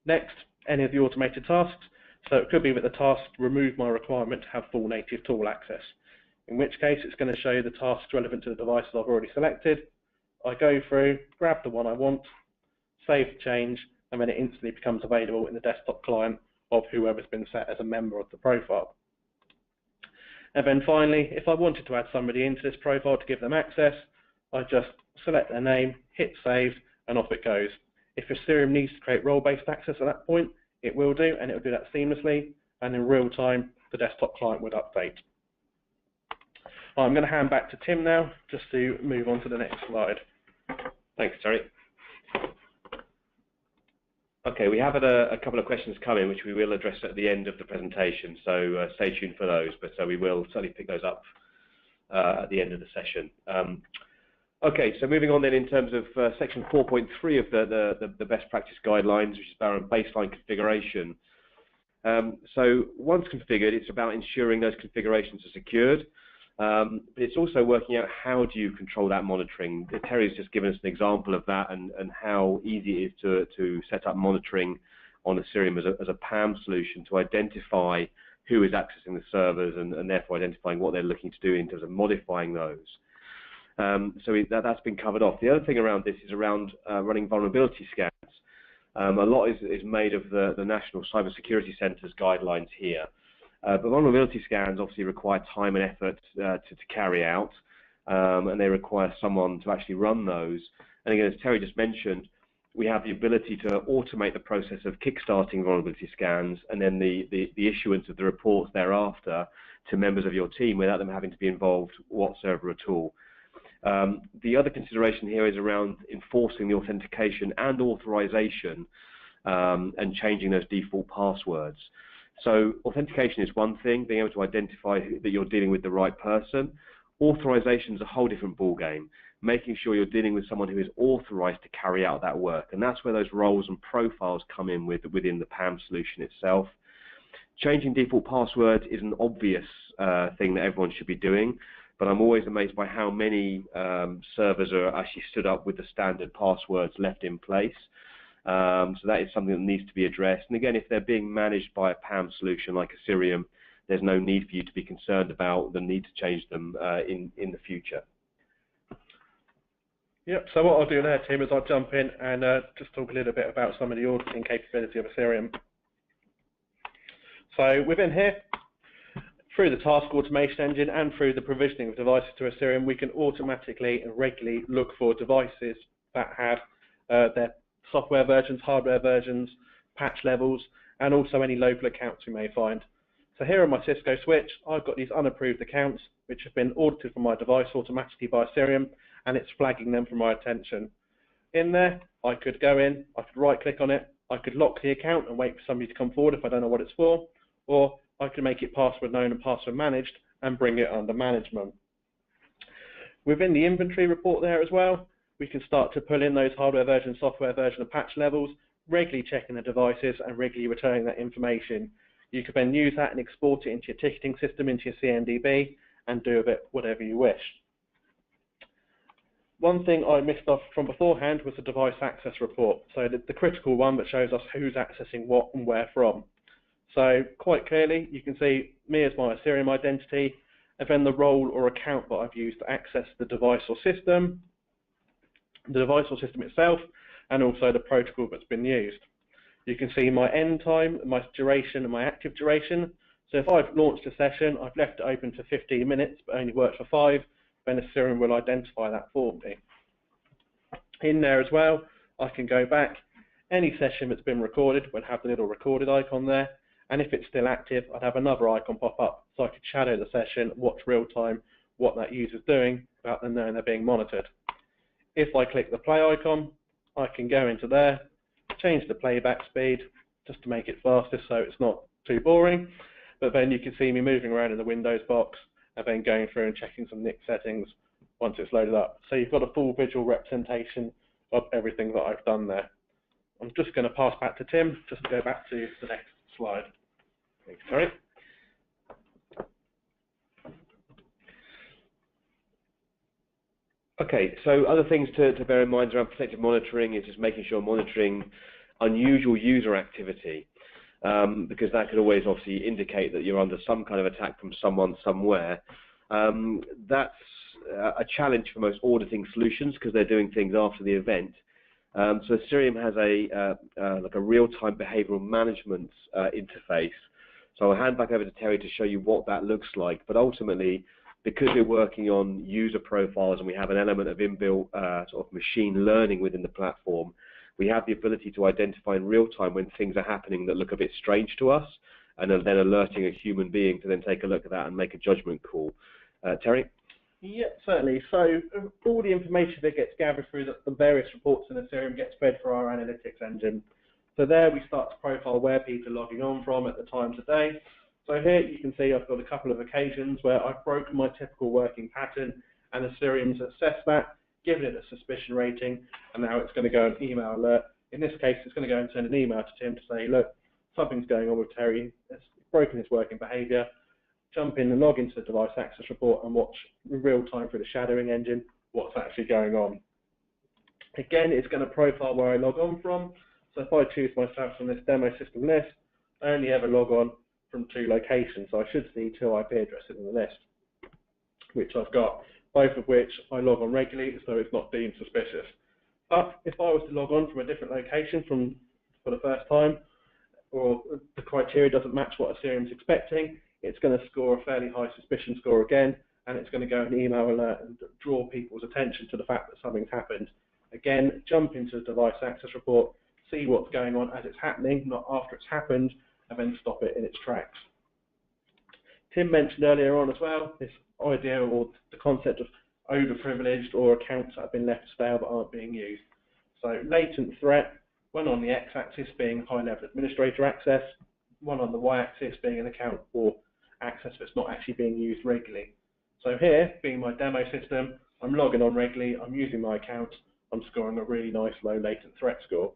C: Next, any of the automated tasks. So it could be that the task remove my requirement to have full native tool access, in which case it's going to show you the tasks relevant to the devices I've already selected. I go through, grab the one I want, save the change, and then it instantly becomes available in the desktop client of whoever's been set as a member of the profile. And then finally, if I wanted to add somebody into this profile to give them access, I just select their name, hit save, and off it goes. If Osirium needs to create role-based access at that point, it will do, and it will do that seamlessly, and in real time, the desktop client would update. I'm going to hand back to Tim now, just to move on to the next slide.
B: Thanks, Terry. Okay, we have had a couple of questions come in, which we will address at the end of the presentation, so stay tuned for those, but we will certainly pick those up at the end of the session. Okay, so moving on then in terms of section 4.3 of the best practice guidelines, which is about baseline configuration. So once configured, it's about ensuring those configurations are secured, but it's also working out how do you control that monitoring. Terry's just given us an example of that and how easy it is to set up monitoring on Osirium as a PAM solution to identify who is accessing the servers and therefore identifying what they're looking to do in terms of modifying those. So that's been covered off. The other thing around this is around running vulnerability scans. A lot is made of the National Cybersecurity Centre's guidelines here. But vulnerability scans obviously require time and effort to carry out, and they require someone to actually run those. And again, as Terry just mentioned, we have the ability to automate the process of kickstarting vulnerability scans and then the issuance of the reports thereafter to members of your team without them having to be involved whatsoever at all. The other consideration here is around enforcing the authentication and authorization and changing those default passwords. So authentication is one thing, being able to identify that you're dealing with the right person. Authorization is a whole different ballgame, making sure you're dealing with someone who is authorized to carry out that work. And that's where those roles and profiles come in within the PAM solution itself. Changing default passwords is an obvious thing that everyone should be doing, but I'm always amazed by how many servers are actually stood up with the standard passwords left in place. So that is something that needs to be addressed. And again, if they're being managed by a PAM solution like Osirium, there's no need for you to be concerned about the need to change them in the future.
C: Yep, so what I'll do there, Tim, is I'll jump in and just talk a little bit about some of the auditing capability of Osirium. So within here, through the task automation engine and through the provisioning of devices to Osirium, we can automatically and regularly look for devices that have their software versions, hardware versions, patch levels, and also any local accounts we may find. So here on my Cisco switch, I've got these unapproved accounts which have been audited from my device automatically by Osirium, and it's flagging them for my attention. In there, I could go in, I could right-click on it, I could lock the account and wait for somebody to come forward if I don't know what it's for, or I can make it password known and password managed and bring it under management. Within the inventory report there as well, we can start to pull in those hardware version, software version and patch levels, regularly checking the devices and regularly returning that information. You can then use that and export it into your ticketing system, into your CMDB, and do with it whatever you wish. One thing I missed off from beforehand was the device access report, so the critical one that shows us who's accessing what and where from. So quite clearly, you can see me as my Osirium identity, and then the role or account that I've used to access the device or system itself, and also the protocol that's been used. You can see my end time, my duration, and my active duration. So if I've launched a session, I've left it open for 15 minutes, but only worked for 5, then Osirium will identify that for me. In there as well, I can go back. Any session that's been recorded will have the little recorded icon there, and if it's still active, I'd have another icon pop up, so I could shadow the session, watch real time what that user's doing without them knowing they're being monitored. If I click the play icon, I can go into there, change the playback speed just to make it faster so it's not too boring, but then you can see me moving around in the Windows box and then going through and checking some NIC settings once it's loaded up. So you've got a full visual representation of everything that I've done there. I'm just going to pass back to Tim just to go back to the next slide. Thanks, Terry.
B: Okay, so other things to bear in mind around protective monitoring is just making sure monitoring unusual user activity, because that could always obviously indicate that you're under some kind of attack from someone somewhere. That's a challenge for most auditing solutions because they're doing things after the event. So Osirium has like a real-time behavioral management interface. So I'll hand back over to Terry to show you what that looks like. But ultimately, because we're working on user profiles and we have an element of inbuilt sort of machine learning within the platform, we have the ability to identify in real time when things are happening that look a bit strange to us, and then alerting a human being to then take a look at that and make a judgment call. Terry?
C: Yeah, certainly. So all the information that gets gathered through the various reports in Osirium gets fed through our analytics engine. So there we start to profile where people are logging on from at the times of day. So here you can see I've got a couple of occasions where I've broken my typical working pattern, and Osirium's assessed that, given it a suspicion rating, and now it's going to go and email alert. In this case, it's going to go and send an email to Tim to say, look, something's going on with Terry, it's broken his working behaviour. Jump in and log into the device access report and watch in real time through the shadowing engine what's actually going on. Again, it's going to profile where I log on from. So if I choose myself from this demo system list, I only ever log on from 2 locations. So I should see 2 IP addresses in the list, which I've got, both of which I log on regularly, so it's not deemed suspicious. But if I was to log on from a different location for the first time, or the criteria doesn't match what Osirium's expecting, it's going to score a fairly high suspicion score again, and it's going to go and email alert and draw people's attention to the fact that something's happened. Again, jump into the device access report, see what's going on as it's happening, not after it's happened, and then stop it in its tracks. Tim mentioned earlier on as well this idea or the concept of overprivileged or accounts that have been left stale but aren't being used. So latent threat, one on the x-axis being high-level administrator access, one on the y-axis being an account or access that's not actually being used regularly. So here, being my demo system, I'm logging on regularly, I'm using my account, I'm scoring a really nice low latent threat score.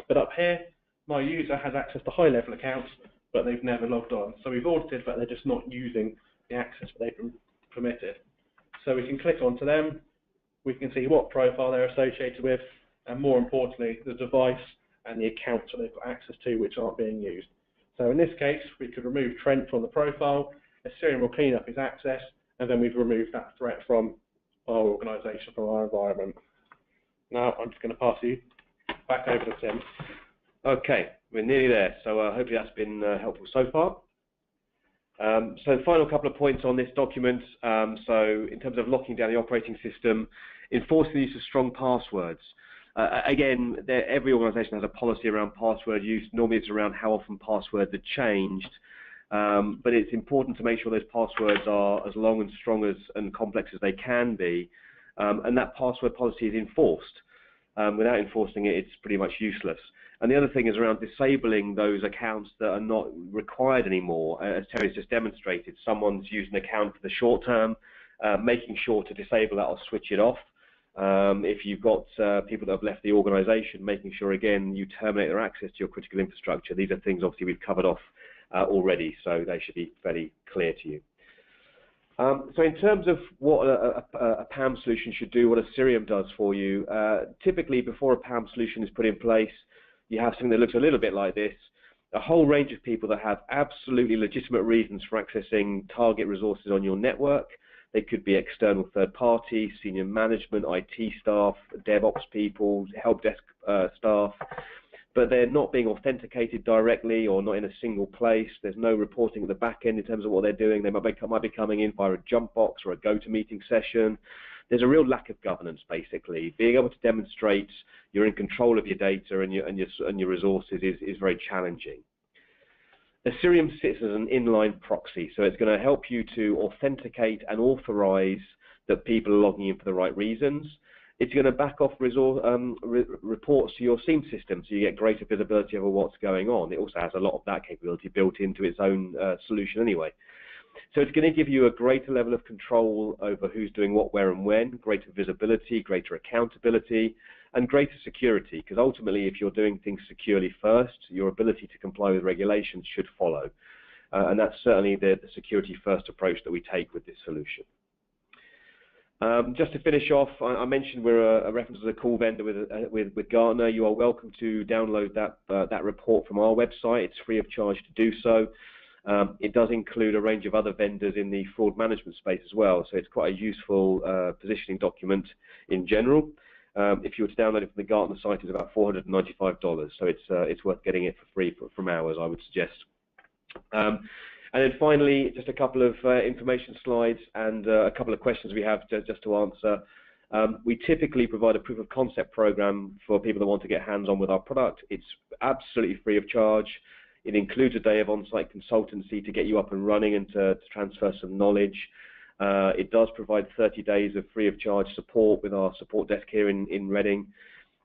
C: But up here, my user has access to high-level accounts, but they've never logged on. So we've audited that they're just not using the access that they've been permitted. So we can click onto them, we can see what profile they're associated with, and more importantly, the device and the accounts that they've got access to which aren't being used. So in this case, we could remove Trent from the profile, Osirium will clean up his access, and then we've removed that threat from our organisation, from our environment. Now I'm just going to pass you back over to Tim.
B: Okay, we're nearly there, so hopefully that's been helpful so far. So the final couple of points on this document, so in terms of locking down the operating system, enforcing the use of strong passwords. Again, every organisation has a policy around password use. Normally it's around how often passwords are changed, but it's important to make sure those passwords are as long and strong and complex as they can be, and that password policy is enforced. Without enforcing it, it's pretty much useless. And the other thing is around disabling those accounts that are not required anymore. As Terry's just demonstrated, someone's used an account for the short term, making sure to disable that or switch it off. If you've got people that have left the organisation, making sure, again, you terminate their access to your critical infrastructure. These are things, obviously, we've covered off already, so they should be fairly clear to you. So in terms of what a PAM solution should do, what Osirium does for you, typically before a PAM solution is put in place, you have something that looks a little bit like this, a whole range of people that have absolutely legitimate reasons for accessing target resources on your network. They could be external third parties, senior management, IT staff, DevOps people, help desk staff, but they're not being authenticated directly or not in a single place. There's no reporting at the back end in terms of what they're doing. They might be coming in via a jump box or a go-to-meeting session. There's a real lack of governance, basically. Being able to demonstrate you're in control of your data and your resources is very challenging. Osirium sits as an inline proxy, so it's going to help you to authenticate and authorize that people are logging in for the right reasons. It's going to back off reports to your SIEM system, so you get greater visibility over what's going on. It also has a lot of that capability built into its own solution anyway. So it's going to give you a greater level of control over who's doing what, where and when, greater visibility, greater accountability, and greater security, because ultimately if you're doing things securely first, your ability to comply with regulations should follow. And that's certainly the security first approach that we take with this solution. Just to finish off, I mentioned we're a reference as a call vendor with Gartner. You are welcome to download that report from our website. It's free of charge to do so. It does include a range of other vendors in the fraud management space as well, so it's quite a useful positioning document in general. If you were to download it from the Gartner site, it's about $495, so it's worth getting it for free from ours, I would suggest. And then finally, just a couple of information slides and a couple of questions we have just to answer. We typically provide a proof of concept program for people that want to get hands-on with our product. It's absolutely free of charge. It includes a day of on-site consultancy to get you up and running and to transfer some knowledge. It does provide 30 days of free of charge support with our support desk here in Reading,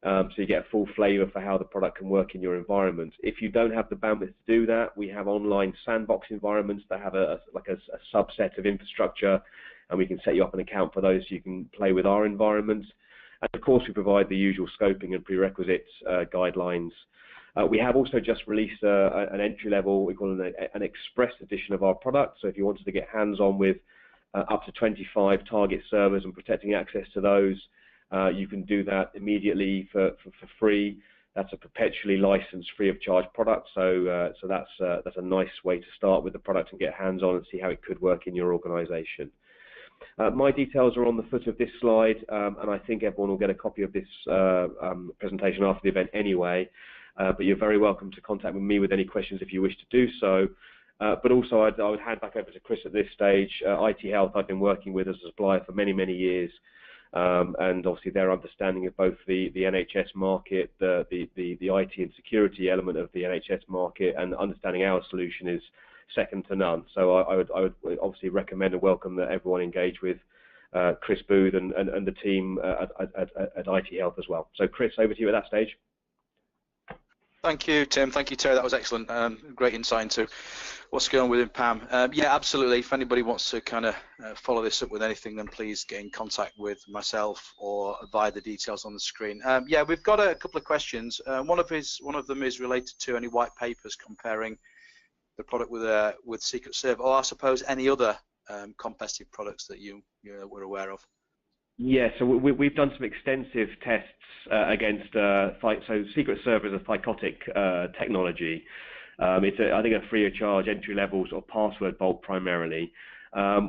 B: so you get a full flavour for how the product can work in your environment. If you don't have the bandwidth to do that, we have online sandbox environments that have a subset of infrastructure, and we can set you up an account for those so you can play with our environment. And of course, we provide the usual scoping and prerequisites guidelines. We have also just released an entry-level, we call it an express edition of our product. So if you wanted to get hands-on with up to 25 target servers and protecting access to those, you can do that immediately for free. That's a perpetually licensed, free of charge product. So that's a nice way to start with the product and get hands-on and see how it could work in your organization. My details are on the foot of this slide, and I think everyone will get a copy of this presentation after the event anyway. But you're very welcome to contact me with any questions if you wish to do so. But also, I would hand back over to Chris at this stage. ITHealth, I've been working with as a supplier for many, many years, and obviously their understanding of both the NHS market, the IT and security element of the NHS market, and understanding our solution is second to none. So I would obviously recommend and welcome that everyone engage with Chris Booth and the team at ITHealth as well. So Chris, over to you at that stage.
A: Thank you, Tim. Thank you, Terry. That was excellent. Great insight into what's going on within PAM. Yeah, absolutely. If anybody wants to kind of follow this up with anything, then please get in contact with myself or via the details on the screen. Yeah, we've got a couple of questions. One of them is related to any white papers comparing the product with Secret Serve, or I suppose any other competitive products that you were aware of.
B: Yeah, so we've done some extensive tests against, so Secret Serve is a psychotic technology. It's, I think, a free of charge entry-level sort of password vault primarily.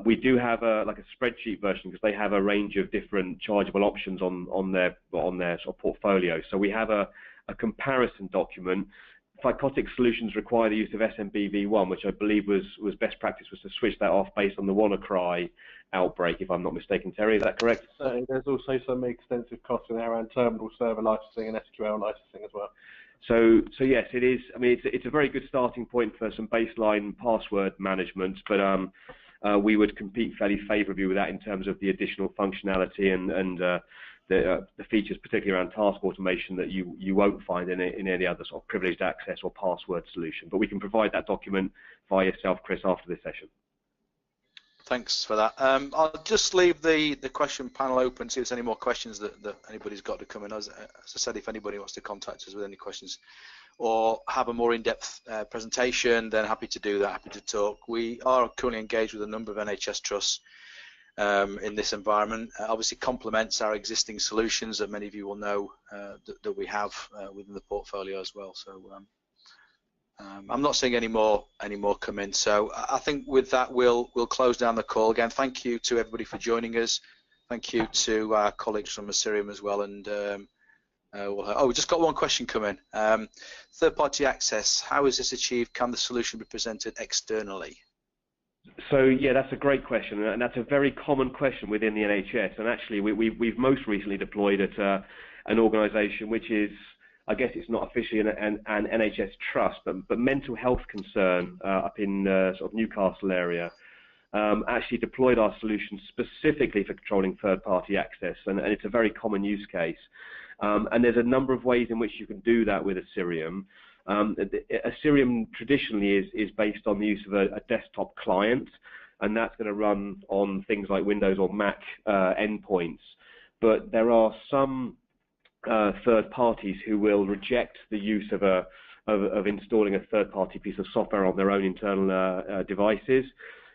B: We do have a spreadsheet version because they have a range of different chargeable options on their sort of portfolio. So we have a a comparison document. Psychotic solutions require the use of SMBV1, which I believe was best practice, was to switch that off based on the WannaCry outbreak, if I'm not mistaken. Terry, is that correct?
C: There's also some extensive costs in there around terminal server licensing and SQL licensing as well.
B: So yes, it is. I mean, it's a very good starting point for some baseline password management, but we would compete fairly favourably with that in terms of the additional functionality and the features, particularly around task automation, that you won't find in any other sort of privileged access or password solution. But we can provide that document via yourself, Chris, after this session.
A: Thanks for that. I'll just leave the question panel open, see if there's any more questions that anybody's got to come in. As I said, if anybody wants to contact us with any questions or have a more in-depth presentation, then happy to do that, happy to talk. We are currently engaged with a number of NHS trusts in this environment. Obviously complements our existing solutions that many of you will know that we have within the portfolio as well. So I'm not seeing any more come in. So I think with that we'll close down the call. Again, thank you to everybody for joining us. Thank you to our colleagues from Osirium as well. And we just got one question come in. Third-party access, how is this achieved? Can the solution be presented externally?
B: So yeah, that's a great question, and that's a very common question within the NHS. And actually, we've most recently deployed at an organisation which is, I guess it's not officially an NHS trust, but mental health concern up in sort of Newcastle area. Actually deployed our solution specifically for controlling third-party access, and it's a very common use case. And there's a number of ways in which you can do that with Osirium. Osirium traditionally is based on the use of a desktop client, and that's going to run on things like Windows or Mac endpoints. But there are some third parties who will reject the use of installing a third-party piece of software on their own internal devices.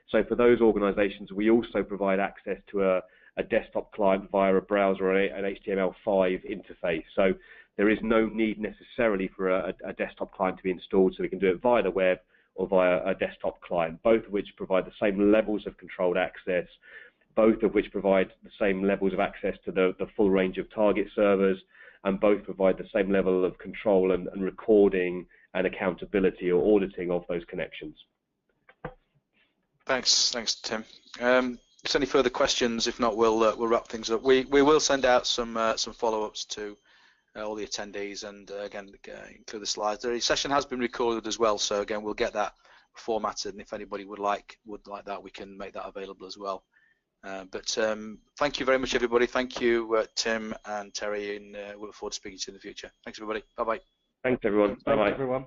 B: So for those organisations, we also provide access to a desktop client via a browser or an HTML5 interface. So there is no need necessarily for a desktop client to be installed, so we can do it via the web or via a desktop client, both of which provide the same levels of controlled access, both of which provide the same levels of access to the full range of target servers, and both provide the same level of control and recording and accountability or auditing of those connections.
A: Thanks, Tim. If there's any further questions, if not, we'll wrap things up. We will send out some follow-ups to all the attendees, and again include the slides. The session has been recorded as well, so again we'll get that formatted, and if anybody would like that, we can make that available as well. But thank you very much, everybody. Thank you, Tim and Terry, and we look forward to speaking to you in the future. Thanks, everybody. Bye bye.
B: Thanks, everyone. Bye bye.
C: Everyone.